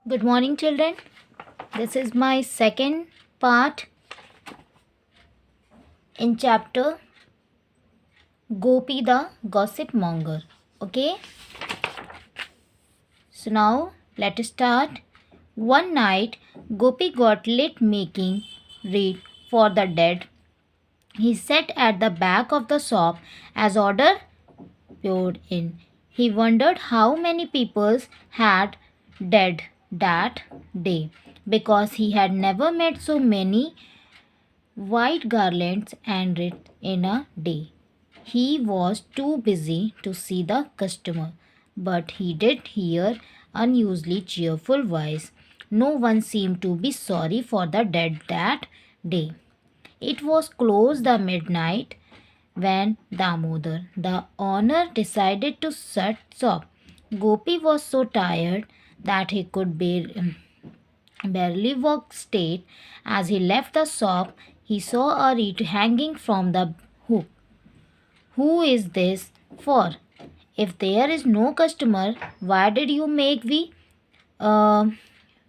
Good morning, children. This is my second part in chapter Gopi the Gossip Monger. Okay, so now let us start. One night, Gopi got lit making read for the dead. He sat at the back of the shop as order poured in. He wondered how many people had died that day because he had never met so many white garlands and it in a day. He was too busy to see the customer, but he did hear unusually cheerful voice. No one seemed to be sorry for the dead that day. It was close the midnight when Damodar, the owner, decided to shut shop. Gopi was so tired that he could barely walk straight. As he left the shop, he saw a reed hanging from the hook. Who is this for? If there is no customer, why did you make me uh,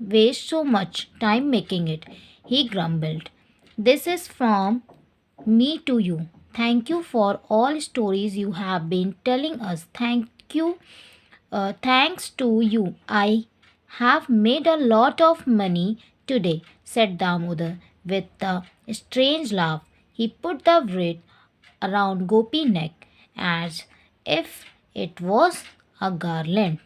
waste so much time making it? He grumbled. This is from me to you. Thank you for all stories you have been telling us. Thanks to you, I have made a lot of money today, said Damodar with a strange laugh. He put the wreath around Gopi's neck as if it was a garland.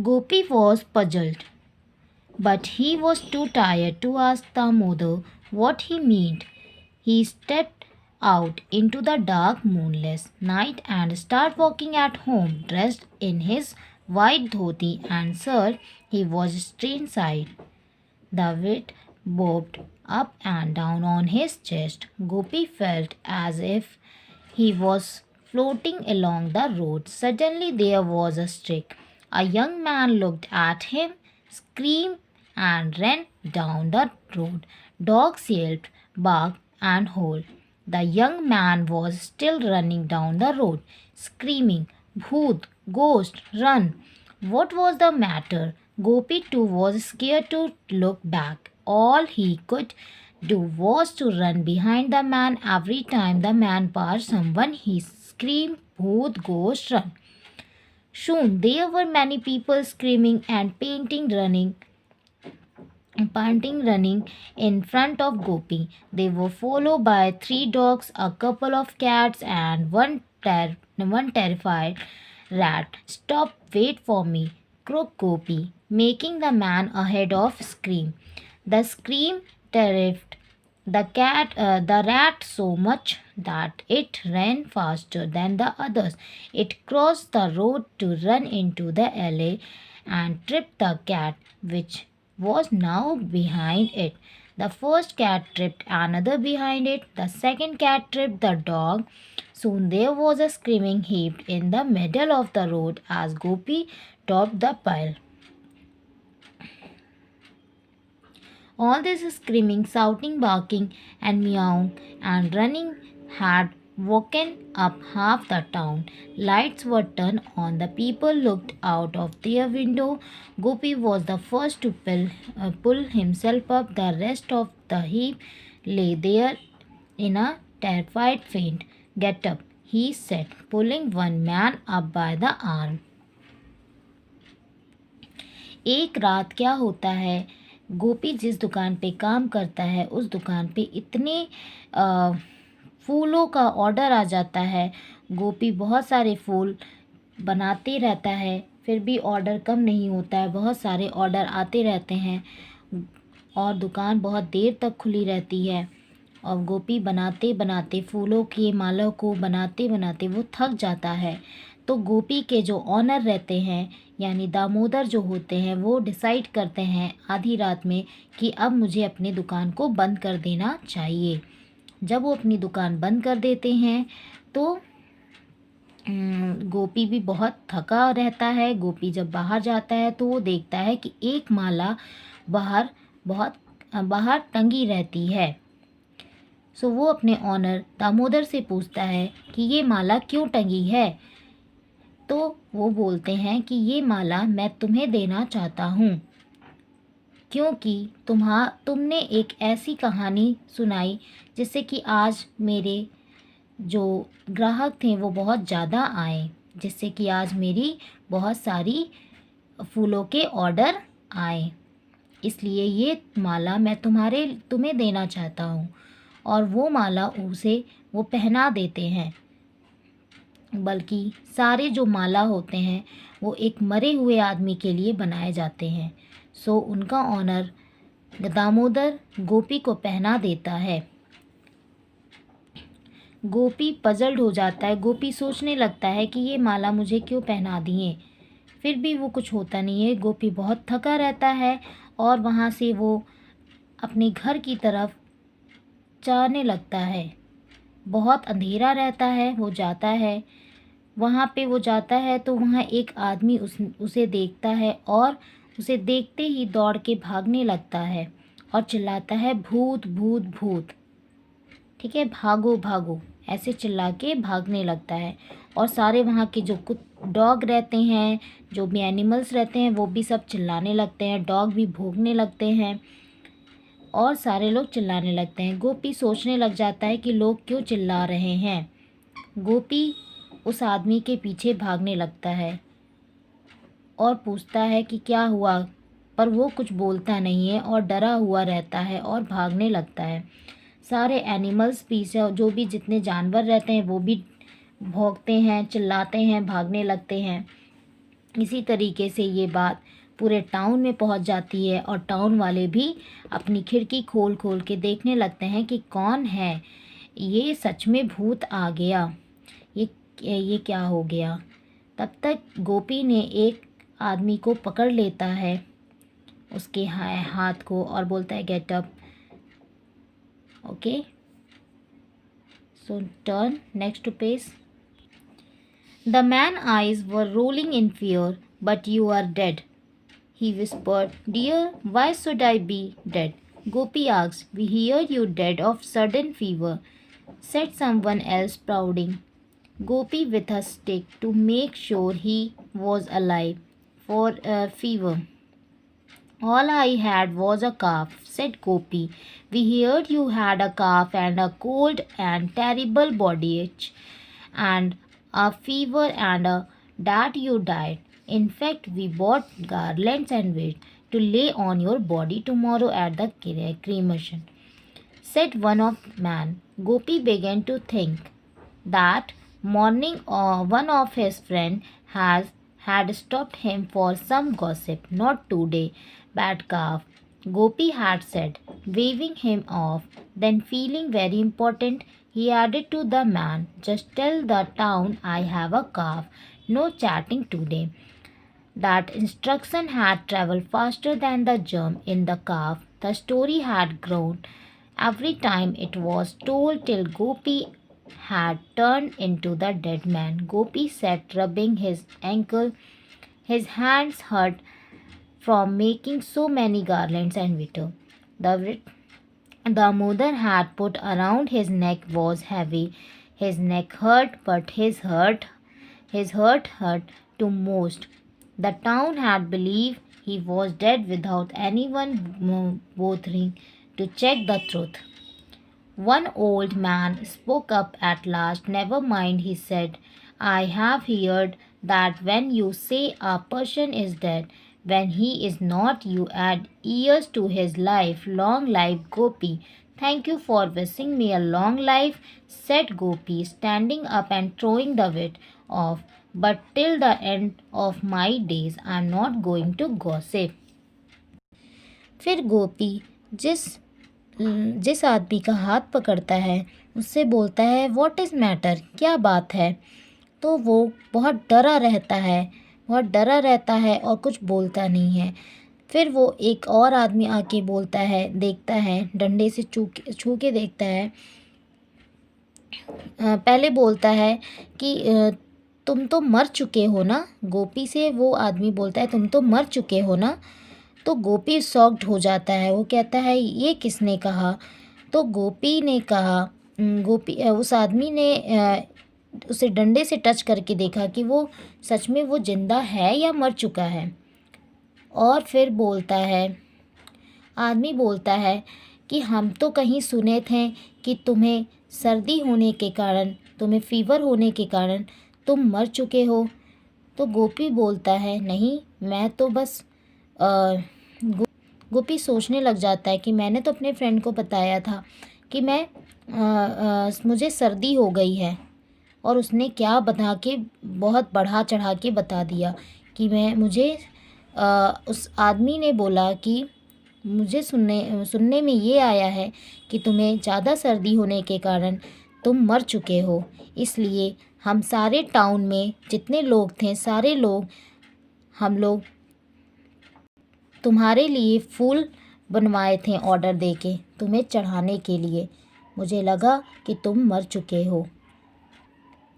Gopi was puzzled, but he was too tired to ask Damodar what he meant. He stepped out into the dark, moonless night and started walking at home, dressed in his white dhoti and shirt. He was strange-eyed. The wheat bobbed up and down on his chest. Gopi felt as if he was floating along the road. Suddenly there was a streak. A young man looked at him, screamed, and ran down the road. Dogs yelped, barked, and howled. The young man was still running down the road, screaming, Bhoot, ghost, run! What was the matter? Gopi too was scared to look back. All he could do was to run behind the man. Every time the man passed someone, he screamed, Bhoot, ghost, run! Soon there were many people screaming and panting running in front of Gopi. They were followed by three dogs, a couple of cats, and one terrified rat. Stop, wait for me, croaked Gopi, making the man ahead of scream. The scream terrified the rat so much that it ran faster than the others. It crossed the road to run into the alley and tripped the cat, which was now behind it. The first cat tripped another behind it. The second cat tripped the dog. Soon there was a screaming heap in the middle of the road as Gopi topped the pile. All this screaming, shouting, barking, and meowing and running had woken up half the town. Lights were turned on. The people looked out of their window. Gopi was the first to pull himself up. The rest of the heap lay there in a terrified faint. Get up, he said, pulling one man up by the arm. एक रात क्या होता है, गोपी जिस दुकान पे काम करता है उस दुकान पे इतने फूलों का ऑर्डर आ जाता है। गोपी बहुत सारे फूल बनाते रहता है, फिर भी ऑर्डर कम नहीं होता है। बहुत सारे ऑर्डर आते रहते हैं और दुकान बहुत देर तक खुली रहती है। और गोपी बनाते बनाते फूलों के मालों को बनाते बनाते वो थक जाता है। तो गोपी के जो ऑनर रहते हैं यानी दामोदर जो होते हैं वो डिसाइड करते हैं आधी रात में कि अब मुझे अपनी दुकान को बंद कर देना चाहिए। जब वो अपनी दुकान बंद कर देते हैं तो गोपी भी बहुत थका रहता है। गोपी जब बाहर जाता है तो वो देखता है कि एक माला बाहर टंगी रहती है। सो वो अपने ऑनर दामोदर से पूछता है कि ये माला क्यों टंगी है। तो वो बोलते हैं कि ये माला मैं तुम्हें देना चाहता हूँ, क्योंकि तुमने एक ऐसी कहानी सुनाई जिससे कि आज मेरे जो ग्राहक थे वो बहुत ज़्यादा आए, जिससे कि आज मेरी बहुत सारी फूलों के ऑर्डर आए। इसलिए ये माला मैं तुम्हें देना चाहता हूँ। और वो माला वो पहना देते हैं। बल्कि सारे जो माला होते हैं वो एक मरे हुए आदमी के लिए बनाए जाते हैं। सो उनका ऑनर दामोदर गोपी को पहना देता है। गोपी पजल्ड हो जाता है। गोपी सोचने लगता है कि ये माला मुझे क्यों पहना दिए, फिर भी वो कुछ होता नहीं है। गोपी बहुत थका रहता है और वहाँ से वो अपने घर की तरफ जाने लगता है। बहुत अंधेरा रहता है। वो जाता है, वहाँ पे वो जाता है तो वहाँ एक आदमी उसे देखता है और उसे देखते ही दौड़ के भागने लगता है और चिल्लाता है, भूत भूत भूत। ठीक है, भागो भागो, ऐसे चिल्ला के भागने लगता है। और सारे वहाँ के जो कुछ डॉग रहते हैं, जो भी एनिमल्स रहते हैं, वो भी सब चिल्लाने लगते हैं। डॉग भी भौंकने लगते हैं और सारे लोग चिल्लाने लगते हैं। गोपी सोचने लग जाता है कि लोग क्यों चिल्ला रहे हैं। गोपी उस आदमी के पीछे भागने लगता है और पूछता है कि क्या हुआ, पर वो कुछ बोलता नहीं है और डरा हुआ रहता है और भागने लगता है। सारे एनिमल्स भी जो भी जितने जानवर रहते हैं वो भी भौंकते हैं, चिल्लाते हैं, भागने लगते हैं। इसी तरीके से ये बात पूरे टाउन में पहुंच जाती है और टाउन वाले भी अपनी खिड़की खोल खोल के देखने लगते हैं कि कौन है ये, सच में भूत आ गया, ये क्या हो गया। तब तक गोपी ने एक आदमी को पकड़ लेता है, उसके हाथ को, और बोलता है, get up. Okay, so turn next page. The man eyes were rolling in fear, but you are dead, he whispered. Dear, why should I be dead? Gopi asked. We hear you dead of sudden fever, said someone else, prouding Gopi with a stick to make sure he was alive for a fever. All I had was a cough, said Gopi. We heard you had a cough and a cold and terrible body ache and a fever and that you died. In fact, we bought garlands and wreaths to lay on your body tomorrow at the cremation, said one of man. Gopi began to think that morning one of his friends had stopped him for some gossip. Not today, bad calf, Gopi had said, waving him off. Then, feeling very important, he added to the man, just tell the town I have a calf. No chatting today. That instruction had travelled faster than the germ in the calf. The story had grown every time it was told till Gopi had turned into the dead man. Gopi sat rubbing his ankle. His hands hurt from making so many garlands and witter. The mother had put around his neck was heavy. His neck hurt, but his hurt to most. The town had believed he was dead without anyone bothering to check the truth. One old man spoke up at last. Never mind, he said. I have heard that when you say a person is dead, when he is not, you add years to his life. Long life, Gopi. Thank you for wishing me a long life, said Gopi, standing up and throwing the wit off. But till the end of my days, I am not going to gossip. फिर गोपी जिस आदमी का हाथ पकड़ता है उससे बोलता है, व्हाट इज़ मैटर, क्या बात है। तो वो बहुत डरा रहता है और कुछ बोलता नहीं है। फिर वो एक और आदमी आके बोलता है, देखता है, डंडे से छू के देखता है। पहले बोलता है कि तुम तो मर चुके हो ना। गोपी से वो आदमी बोलता है, तुम तो मर चुके हो ना। तो गोपी शॉक्ड हो जाता है। वो कहता है, ये किसने कहा। तो गोपी ने कहा, उस आदमी ने उसे डंडे से टच करके देखा कि वो सच में वो जिंदा है या मर चुका है। और फिर बोलता है, आदमी बोलता है कि हम तो कहीं सुने थे कि तुम्हें सर्दी होने के कारण, तुम्हें फीवर होने के कारण तुम मर चुके हो। तो गोपी बोलता है, नहीं, मैं तो बस गोपी सोचने लग जाता है कि मैंने तो अपने फ्रेंड को बताया था कि मुझे सर्दी हो गई है, और उसने क्या बता के, बहुत बढ़ा चढ़ा के बता दिया कि उस आदमी ने बोला कि मुझे सुनने में ये आया है कि तुम्हें ज़्यादा सर्दी होने के कारण तुम मर चुके हो, इसलिए हम सारे टाउन में जितने लोग थे, सारे लोग, हम लोग तुम्हारे लिए फूल बनवाए थे ऑर्डर देके तुम्हें चढ़ाने के लिए। मुझे लगा कि तुम मर चुके हो।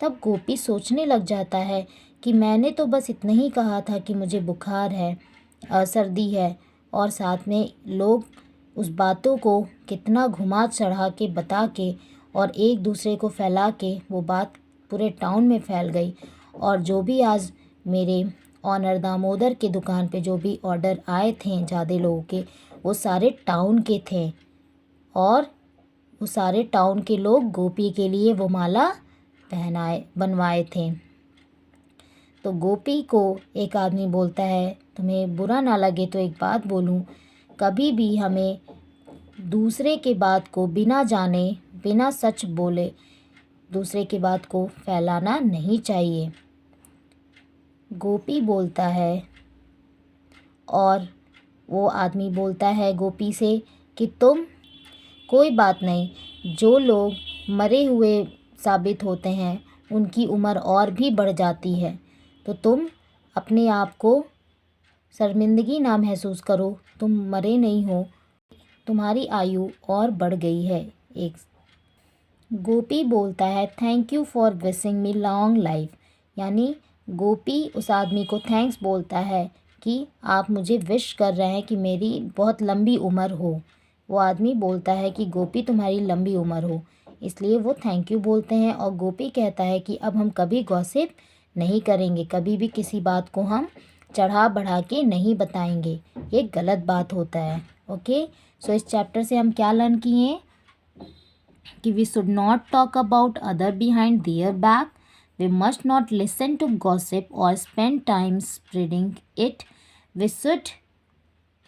तब गोपी सोचने लग जाता है कि मैंने तो बस इतना ही कहा था कि मुझे बुखार है, सर्दी है, और साथ में लोग उस बातों को कितना घुमा चढ़ा के बता के और एक दूसरे को फैला के वो बात पूरे टाउन में फैल गई। और जो भी आज मेरे ऑनर दामोदर के दुकान पे जो भी ऑर्डर आए थे ज़्यादा लोगों के, वो सारे टाउन के थे, और वो सारे टाउन के लोग गोपी के लिए वो माला बनवाए थे। तो गोपी को एक आदमी बोलता है, तुम्हें बुरा ना लगे तो एक बात बोलूं, कभी भी हमें दूसरे के बात को बिना जाने, बिना सच बोले दूसरे की बात को फैलाना नहीं चाहिए। गोपी बोलता है, और वो आदमी बोलता है गोपी से कि तुम, कोई बात नहीं, जो लोग मरे हुए साबित होते हैं उनकी उम्र और भी बढ़ जाती है, तो तुम अपने आप को शर्मिंदगी ना महसूस करो, तुम मरे नहीं हो, तुम्हारी आयु और बढ़ गई है। एक गोपी बोलता है, thank you for wishing me long life, यानी गोपी उस आदमी को थैंक्स बोलता है कि आप मुझे विश कर रहे हैं कि मेरी बहुत लंबी उम्र हो। वो आदमी बोलता है कि गोपी तुम्हारी लंबी उम्र हो, इसलिए वो थैंक यू बोलते हैं। और गोपी कहता है कि अब हम कभी गॉसिप नहीं करेंगे, कभी भी किसी बात को हम चढ़ा बढ़ा के नहीं बताएंगे, ये गलत बात होता है। ओके, सो इस चैप्टर से हम क्या लर्न किए कि we should not talk about other behind their back, we must not listen to gossip और spend time spreading it, we should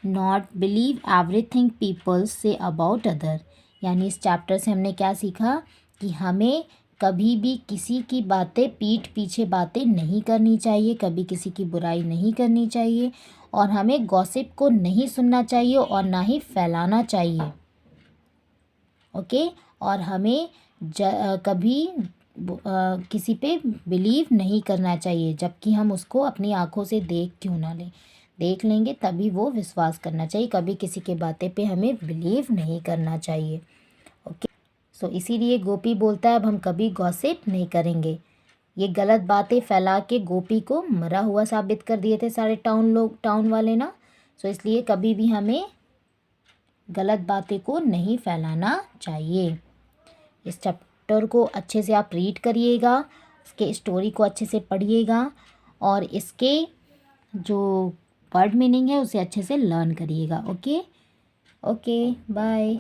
not believe everything people से अबाउट अदर। यानी इस चैप्टर से हमने क्या सीखा कि हमें कभी भी किसी की बातें, पीठ पीछे बातें नहीं करनी चाहिए, कभी किसी की बुराई नहीं करनी चाहिए, और हमें गॉसिप को नहीं सुनना चाहिए और ना ही फैलाना चाहिए। ओके, और हमें कभी किसी पे बिलीव नहीं करना चाहिए, जबकि हम उसको अपनी आंखों से देख क्यों ना लें, देख लेंगे तभी वो विश्वास करना चाहिए, कभी किसी की बातें पे हमें बिलीव नहीं करना चाहिए। ओके, सो इसीलिए गोपी बोलता है अब हम कभी गॉसिप नहीं करेंगे। ये गलत बातें फैला के गोपी को मरा हुआ साबित कर दिए थे सारे टाउन वाले ना। सो इसलिए कभी भी हमें गलत बातें को नहीं फैलाना चाहिए। इस चैप्टर को अच्छे से आप रीड करिएगा, इसके स्टोरी को अच्छे से पढ़िएगा, और इसके जो वर्ड मीनिंग है उसे अच्छे से लर्न करिएगा। Okay, bye.